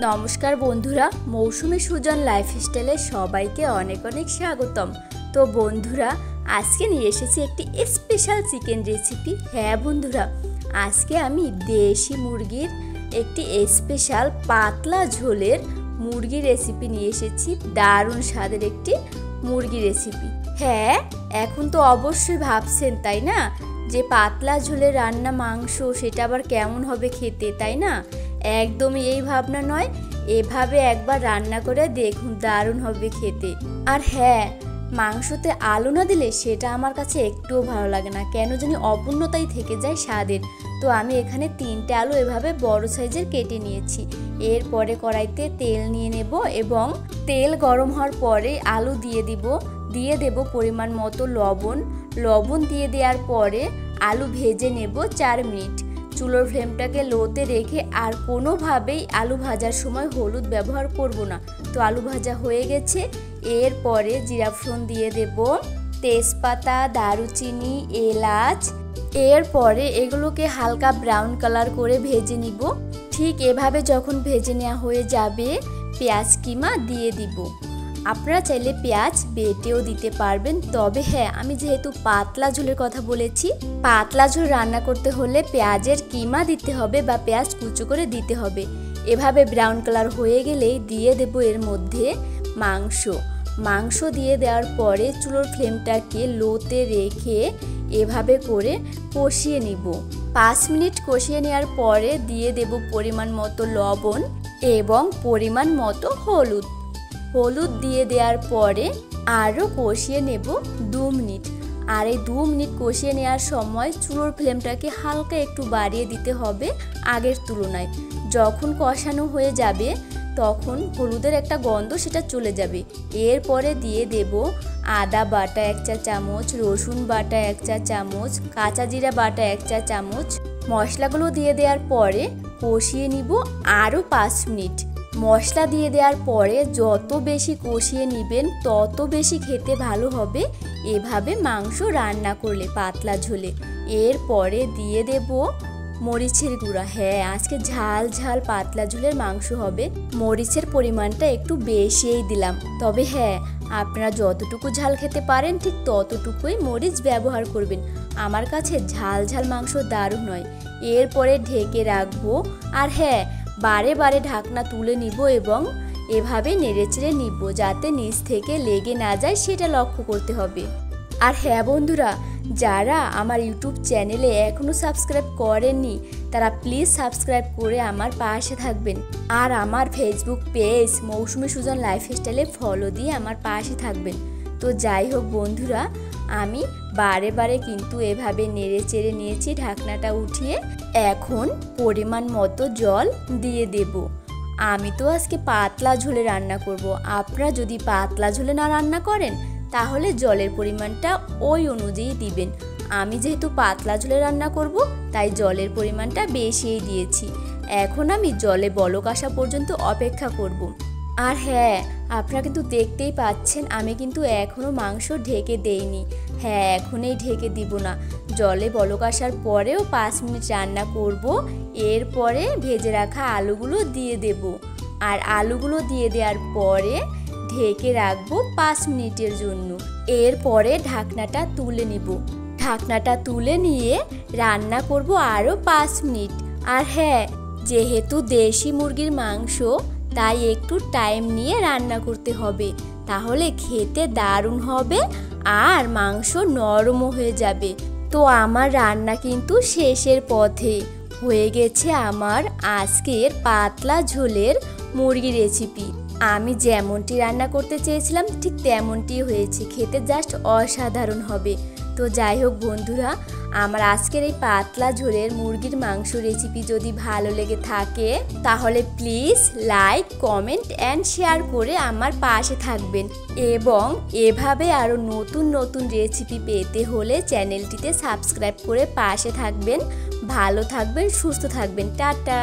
নমস্কার বন্ধুরা, মৌসুমী সুজন লাইফস্টাইলে সবাইকে অনেক অনেক স্বাগতম। তো বন্ধুরা, আজকে নিয়ে এসেছি একটি স্পেশাল চিকেন রেসিপি। হ্যাঁ বন্ধুরা, আজকে আমি দেশি মুরগির একটি স্পেশাল পাতলা ঝোলের মুরগি রেসিপি নিয়ে এসেছি। দারুণ স্বাদের একটি মুরগি রেসিপি। হ্যাঁ, এখন তো অবশ্যই ভাবছেন তাই না, যে পাতলা ঝোলের রান্না মাংস সেটা আবার কেমন হবে খেতে, তাই না? একদমই এই ভাবনা নয়, এভাবে একবার রান্না করে দেখুন, দারুণ হবে খেতে। আর হ্যাঁ, মাংসতে আলু না দিলে সেটা আমার কাছে একটুও ভালো লাগে না, কেন জানি অপূর্ণতাই থেকে যায় স্বাদের। তো আমি এখানে 3টে আলু এভাবে বড় সাইজের কেটে নিয়েছি। এরপরে কড়াইতে তেল নিয়ে নেব এবং তেল গরম হওয়ার পরে আলু দিয়ে দেব পরিমাণ মতো লবণ দিয়ে দেওয়ার পরে আলু ভেজে নেব 4 মিনিট। চুলোর ফ্লেমটাকে লোতে রেখে আর কোনোভাবেই আলু ভাজার সময় হলুদ ব্যবহার করব না। তো আলু ভাজা হয়ে গেছে। এরপরে জিরা ফোড়ন দিয়ে দেব, তেজপাতা, দারুচিনি, এলাচ। এরপরে এগুলোকে হালকা ব্রাউন কালার করে ভেজে নিব। ঠিক এভাবে যখন ভেজে নেওয়া হয়ে যাবে, পেঁয়াজ কিমা দিয়ে দিব। আপনারা চাইলে পেঁয়াজ বেটেও দিতে পারবেন, তবে হ্যাঁ, আমি যেহেতু পাতলা ঝোলের কথা বলেছি, পাতলা ঝোল রান্না করতে হলে পেঁয়াজের কিমা দিতে হবে বা পেঁয়াজ কুচো করে দিতে হবে। এভাবে ব্রাউন কালার হয়ে গেলেই দিয়ে দেব এর মধ্যে মাংস দিয়ে দেওয়ার পরে চুলোর ফ্লেমটাকে লোতে রেখে এভাবে করে কষিয়ে নিব। 5 মিনিট কষিয়ে নেওয়ার পরে দিয়ে দেব পরিমাণ মতো লবণ এবং পরিমাণ মতো হলুদ দিয়ে দেওয়ার পরে আরও কষিয়ে নেব 2 মিনিট। আর এই 2 মিনিট কষিয়ে নেওয়ার সময় চুলোর ফ্লেমটাকে হালকা একটু বাড়িয়ে দিতে হবে আগের তুলনায়। যখন কষানো হয়ে যাবে তখন হলুদের একটা গন্ধ সেটা চলে যাবে। এরপরে দিয়ে দেব আদা বাটা 1 চা চামচ, রসুন বাটা 1 চা চামচ, কাঁচা জিরা বাটা 1 চা চামচ। মশলাগুলো দিয়ে দেওয়ার পরে কষিয়ে নিব আরও 5 মিনিট। মশলা দিয়ে দেওয়ার পরে যত বেশি কষিয়ে নেবেন তত বেশি খেতে ভালো হবে এভাবে মাংস রান্না করলে পাতলা ঝোলে। এরপরে দিয়ে দেব মরিচের গুঁড়া। হ্যাঁ, আজকে ঝাল পাতলা ঝোলের মাংস হবে, মরিচের পরিমাণটা একটু বেশিই দিলাম। তবে হ্যাঁ, আপনারা যতটুকু ঝাল খেতে পারেন ঠিক ততটুকুই মরিচ ব্যবহার করবেন। আমার কাছে ঝাল মাংস দারুণ হয়। এরপরে ঢেকে রাখবো। আর হ্যাঁ, বারে ঢাকনা তুলে নিব এবং এভাবে নেড়েচেড়ে নিব যাতে নিচ থেকে লেগে না যায়, সেটা লক্ষ্য করতে হবে। আর হ্যাঁ বন্ধুরা, যারা আমার ইউটিউব চ্যানেলে এখনও সাবস্ক্রাইব করেননি তারা প্লিজ সাবস্ক্রাইব করে আমার পাশে থাকবেন। আর আমার ফেসবুক পেজ মৌসুমী সুজন লাইফস্টাইলে ফলো দিয়ে আমার পাশে থাকবেন। তো যাই হোক বন্ধুরা, আমি বারে কিন্তু এভাবে নেড়ে চেড়ে নিয়েছি ঢাকনাটা উঠিয়ে। এখন পরিমাণ মতো জল দিয়ে দেব। আমি তো আজকে পাতলা ঝোলে রান্না করব। আপনারা যদি পাতলা ঝোলে না রান্না করেন তাহলে জলের পরিমাণটা ওই অনুযায়ী দিবেন। আমি যেহেতু পাতলা ঝোলে রান্না করব তাই জলের পরিমাণটা বেশিই দিয়েছি। এখন আমি জলে বলক আসা পর্যন্ত অপেক্ষা করব। আর হ্যাঁ, আপনারা কিন্তু দেখতেই পাচ্ছেন আমি কিন্তু এখনও মাংস ঢেকে দেইনি। হ্যাঁ, এখনই ঢেকে দিব না, জলে বলক আসার পরেও 5 মিনিট রান্না করব। এরপরে ভেজে রাখা আলুগুলো দিয়ে দেব। আর আলুগুলো দিয়ে দেওয়ার পরে ঢেকে রাখবো 5 মিনিটের জন্য। এরপরে ঢাকনাটা তুলে নিব। ঢাকনাটা তুলে নিয়ে রান্না করব আরও 5 মিনিট। আর হ্যাঁ, যেহেতু দেশি মুরগির মাংস তাই একটু টাইম নিয়ে রান্না করতে হবে, তাহলে খেতে দারুণ হবে আর মাংস নরমও হয়ে যাবে। তো আমার রান্না কিন্তু শেষের পথে। হয়ে গেছে আমার আজকের পাতলা ঝোলের মুরগি রেসিপি। আমি যেমনটি রান্না করতে চেয়েছিলাম ঠিক তেমনটি হয়েছে, খেতে জাস্ট অসাধারণ হবে। তো যাই হোক বন্ধুরা, আমার আজকের এই পাতলা ঝোলের মুরগির মাংস রেসিপি যদি ভালো লেগে থাকে তাহলে please like, comment and share করে আমার পাশে থাকবেন। এবং এভাবে আরও নতুন রেসিপি পেতে হলে চ্যানেলটিতে সাবস্ক্রাইব করে পাশে থাকবেন। ভালো থাকবেন, সুস্থ থাকবেন। টাটা।